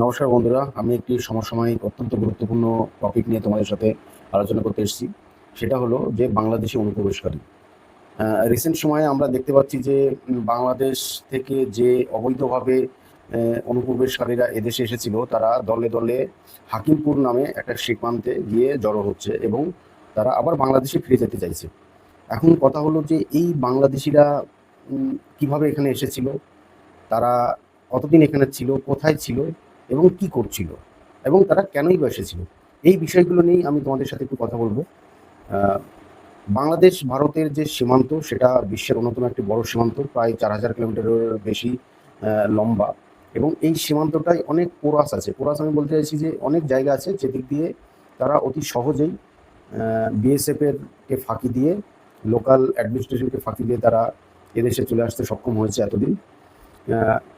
নমস্কার বন্ধুরা, আমি একটি সমসাময়িক অত্যন্ত গুরুত্বপূর্ণ টপিক নিয়ে তোমাদের সাথে আলোচনা করতে এসেছি। সেটা হলো যে বাংলাদেশি অনুপ্রবেশকারী। রিসেন্ট সময়ে আমরা দেখতে পাচ্ছি যে বাংলাদেশ থেকে যে অবৈধভাবে অনুপ্রবেশকারীরা এদেশে এসেছিল, তারা দলে দলে হাকিমপুর নামে একটা সীমান্তে গিয়ে জড়ো হচ্ছে এবং তারা আবার বাংলাদেশে ফিরে যেতে চাইছে। এখন কথা হলো যে এই বাংলাদেশিরা কিভাবে এখানে এসেছিল, তারা কতদিন এখানে ছিল, কোথায় ছিল এবং কি করছিল এবং তারা কেনই বা এসেছিল। এই বিষয়গুলো নিয়েই আমি তোমাদের সাথে একটু কথা বলবো। আহ, বাংলাদেশ ভারতের যে সীমান্ত, সেটা বিশ্বের অন্যতম একটি বড় সীমান্ত, প্রায় 4,000 কিলোমিটারের বেশি লম্বা। এবং এই সীমান্তটায় অনেক পোরাস আছে। পোরাস আমি বলতে চাইছি যে অনেক জায়গা আছে যেদিক দিয়ে তারা অতি সহজেই বিএসএফ এর কে ফাঁকি দিয়ে, লোকাল অ্যাডমিনিস্ট্রেশনকে ফাঁকি দিয়ে তারা এদেশে চলে আসতে সক্ষম হয়েছে এতদিন।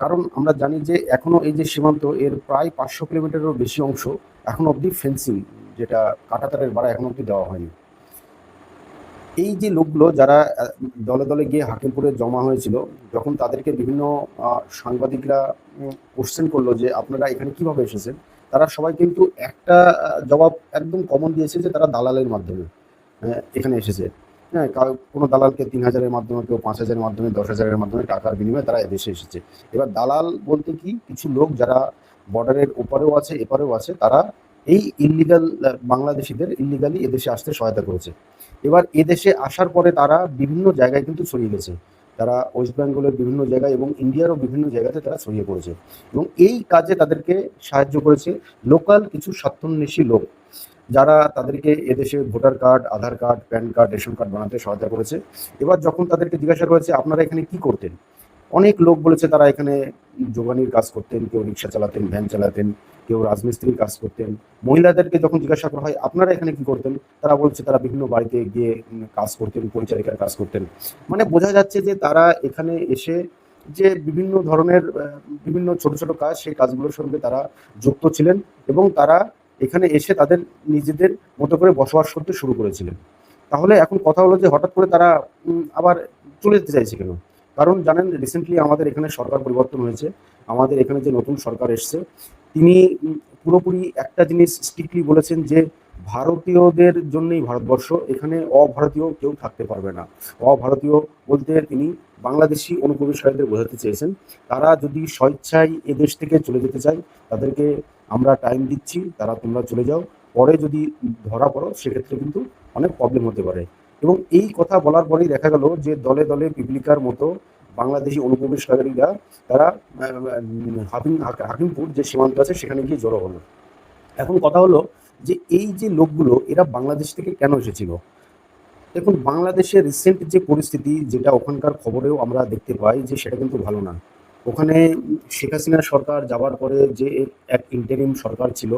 কারণ আমরা জানি যে এখনো এই যে সীমান্ত, এর প্রায় 500 কিলোমিটারেরও বেশি অংশ এখন অবধি ফেন্সিং, যেটা কাঁটাতারের বেড়া এখন অবধি দেওয়া হয়নি। এই যে লোকগুলো যারা দলে দলে গিয়ে হাকিমপুরে জমা হয়েছিল, যখন তাদেরকে বিভিন্ন সাংবাদিকরা কোশ্চেন করলো যে আপনারা এখানে কিভাবে এসেছেন, তারা সবাই কিন্তু একটা জবাব একদম কমন দিয়েছে যে তারা দালালের মাধ্যমে এখানে এসেছে। হ্যাঁ, কোনো দালালকে 3,000-এর মাধ্যমে, কেউ 5,000-এর মাধ্যমে, 10,000-এর মাধ্যমে টাকার বিনিময়ে তারা এদেশে এসেছে। এবার দালাল বলতে কি, কিছু লোক যারা বর্ডারের ওপারেও আছে এপারেও আছে, তারা এই ইল্লিগাল বাংলাদেশিদের ইল্লিগালি এদেশে আসতে সহায়তা করেছে। এবার এদেশে আসার পরে তারা বিভিন্ন জায়গায় কিন্তু ছড়িয়ে গেছে। তারা ওয়েস্ট বেঙ্গলের বিভিন্ন জায়গায় এবং ইন্ডিয়ারও বিভিন্ন জায়গাতে তারা ছড়িয়ে পড়েছে এবং এই কাজে তাদেরকে সাহায্য করেছে লোকাল কিছু স্বার্থান্বেষী লোক, যারা তাদেরকে এদেশে voter card, Aadhaar card, PAN card, ration card বানাতে সহায়তা করেছে। এবার যখন তাদেরকে জিজ্ঞাসা করেছে আপনারা এখানে কি করতেন, অনেক লোক বলেছে তারা এখানে যোগানির কাজ করতেন, কেউ রিক্সা চালাতেন, ভ্যান চালাতেন, কেউ রাজমিস্ত্রির কাজ করতেন। মহিলাদেরকে যখন জিজ্ঞাসা করা হয় আপনারা এখানে কি করতেন, তারা বলছে তারা বিভিন্ন বাড়িতে গিয়ে কাজ করতেন, পরিচারিকার কাজ করতেন। মানে বোঝা যাচ্ছে যে তারা এখানে এসে যে বিভিন্ন ধরনের বিভিন্ন ছোট ছোট কাজ, সেই কাজগুলোর সঙ্গে তারা যুক্ত ছিলেন এবং তারা এখানে এসে তাদের নিজেদের মতো করে বসবাস করতে শুরু করেছিলেন। তাহলে এখন কথা হলো যে হঠাৎ করে তারা আবার চলে যেতে চাইছে কেন? কারণ জানেন, রিসেন্টলি আমাদের এখানে সরকার পরিবর্তন হয়েছে। আমাদের এখানে যে নতুন সরকার এসছে, তিনি পুরোপুরি একটা জিনিস স্ট্রিক্টলি বলেছেন যে ভারতীয়দের জন্যই ভারতবর্ষ, এখানে অভারতীয় কেউ থাকতে পারবে না। অভারতীয় বলতে তিনি বাংলাদেশি অনুপ্রবেশকারীদের বোঝাতে চেয়েছেন। তারা যদি স্বেচ্ছায় এদেশ থেকে চলে যেতে চায়, তাদেরকে আমরা টাইম দিচ্ছি, তারা তোমরা চলে যাও। পরে যদি ধরা পড়ো সেক্ষেত্রে কিন্তু অনেক প্রবলেম হতে পারে। এবং এই কথা বলার পরেই দেখা গেল যে দলে দলে পিপিলিকার মতো বাংলাদেশি অনুপ্রবেশকারীরা তারা হাকিমপুর যে সীমান্ত আছে সেখানে গিয়ে জড়ো হলো। এখন কথা হলো যে এই যে লোকগুলো এরা বাংলাদেশ থেকে কেন এসেছিল। দেখুন, বাংলাদেশের রিসেন্ট যে পরিস্থিতি, যেটা ওখানকার খবরেও আমরা দেখতে পাই, যে সেটা কিন্তু ভালো না। ওখানে শেখ হাসিনা সরকার যাবার পরে যে এক ইন্টারিম সরকার ছিল,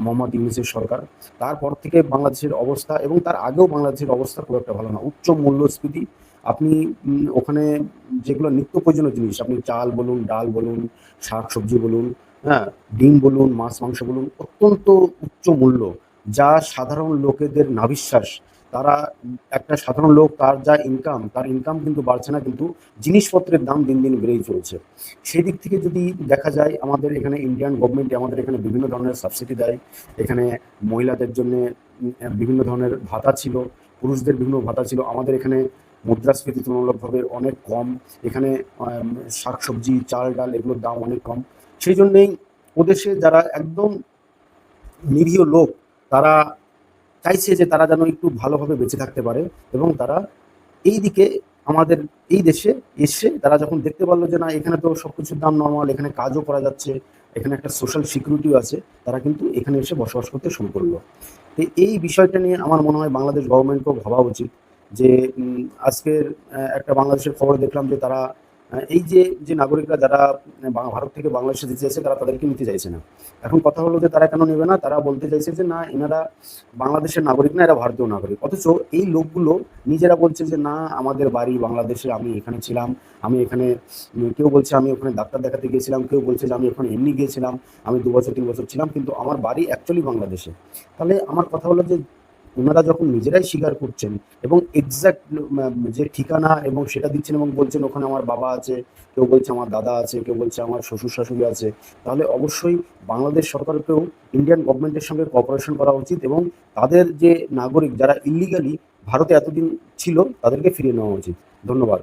মোহাম্মদ ইউনূসের সরকার, তারপর থেকে বাংলাদেশের অবস্থা এবং তার আগেও বাংলাদেশের অবস্থা খুব একটা ভালো না। উচ্চ মূল্যস্ফীতি। আপনি ওখানে যেগুলো নিত্য প্রয়োজনীয় জিনিস, আপনি চাল বলুন, ডাল বলুন, শাক সবজি বলুন, হ্যাঁ, ডিম বলুন, মাছ মাংস বলুন, অত্যন্ত উচ্চ মূল্য, যা সাধারণ লোকেদের নাভিশ্বাস। তারা, একটা সাধারণ লোক তার যা ইনকাম, তার ইনকাম কিন্তু বাড়ছে না, কিন্তু জিনিসপত্রের দাম দিন দিন বেড়েই চলছে। সেই দিক থেকে যদি দেখা যায়, আমাদের এখানে ইন্ডিয়ান গভর্নমেন্ট আমাদের এখানে বিভিন্ন ধরনের সাবসিডি দেয়। এখানে মহিলাদের জন্য বিভিন্ন ধরনের ভাতা ছিল, পুরুষদের বিভিন্ন ভাতা ছিল। আমাদের এখানে মুদ্রাস্ফীতি তুলনামূলকভাবে অনেক কম। এখানে শাকসবজি, চাল ডাল এগুলোর দাম অনেক কম। সেই জন্যেই ওদেশে যারা একদম নিরীহ লোক, তারা চাইছে যে তারা যেন একটু ভালোভাবে বেঁচে থাকতে পারে এবং তারা এই দিকে আমাদের এই দেশে এসে তারা যখন দেখতে পারলো যে না, এখানে তো সবকিছুর দাম নর্মাল, এখানে কাজও করা যাচ্ছে, এখানে একটা সোশ্যাল সিকিউরিটিও আছে, তারা কিন্তু এখানে এসে বসবাস করতে শুরু করলো। তো এই বিষয়টা নিয়ে আমার মনে হয় বাংলাদেশ গভর্নমেন্টকেও ভাবা উচিত যে আজকের একটা বাংলাদেশের খবর দেখলাম যে তারা এই যে যে নাগরিকরা যারা ভারত থেকে বাংলাদেশে যেতে চাইছে, তারা তাদেরকে নিতে চাইছে না। এখন কথা হলো যে তারা কেন নেবে না, তারা বলতে চাইছে যে না, এনারা বাংলাদেশের নাগরিক না, এরা ভারতীয় নাগরিক। অথচ এই লোকগুলো নিজেরা বলছে যে না, আমাদের বাড়ি বাংলাদেশে, আমি এখানে ছিলাম, আমি এখানে কেউ বলছে আমি ওখানে ডাক্তার দেখাতে গিয়েছিলাম, কেউ বলছে যে আমি ওখানে এমনি গিয়েছিলাম, আমি 2 বছর 3 বছর ছিলাম, কিন্তু আমার বাড়ি অ্যাকচুয়ালি বাংলাদেশে। তাহলে আমার কথা হলো যে ওনারা যখন নিজেরাই স্বীকার করছেন এবং এক্সাক্ট যে ঠিকানা এবং সেটা দিচ্ছেন এবং বলছেন ওখানে আমার বাবা আছে, কেউ বলছে আমার দাদা আছে, কেউ বলছে আমার শ্বশুর শাশুড়ি আছে, তাহলে অবশ্যই বাংলাদেশ সরকারকেও ইন্ডিয়ান গভর্নমেন্টের সঙ্গে কোঅপারেশন করা উচিত এবং তাদের যে নাগরিক যারা ইল্লিগালি ভারতে এতদিন ছিল তাদেরকে ফিরিয়ে নেওয়া উচিত। ধন্যবাদ।